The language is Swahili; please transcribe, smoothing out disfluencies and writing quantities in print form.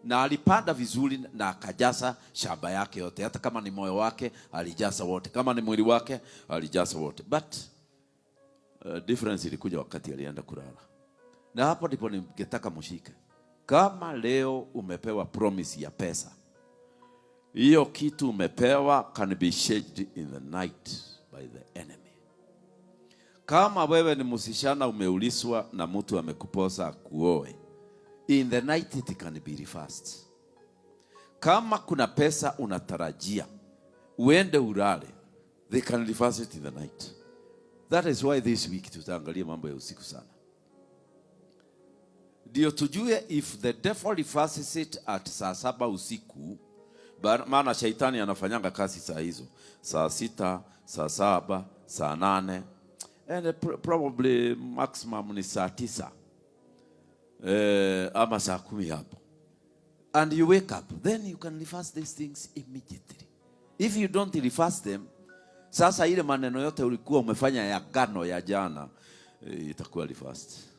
na alipanda vizuri na akajaza shamba yake yote. Hata kama ni moyo wake alijaza wote, kama ni mwili wake alijaza wote. But difference ilikuja wakati alienda kulala. Na hapo ndipo ningetaka mshike. Kama leo umepewa promise ya pesa, hiyo kitu umepewa can be shaped in the night by the enemy. Kama wewe ni msishana umeuliswa na mtu amekuposa kuoe, in the night it can be reversed. Kama kuna pesa unatarajia uende ulale, they can reverse it in the night. That is why this week tutaangalia mambo ya usiku sana. Ndio tujue if the devil reverses it at saa 7 usiku, maana shaitani anafanyanga kazi saa hizo, saa 6, saa 7, saa 8, and probably maximum ni saa 9 ama saa 10 hapo. And you wake up, then you can reverse these things immediately. If you don't reverse them, sasa ile maneno yote ulikuwa umefanya ya gano ya jana itakuwa reversed.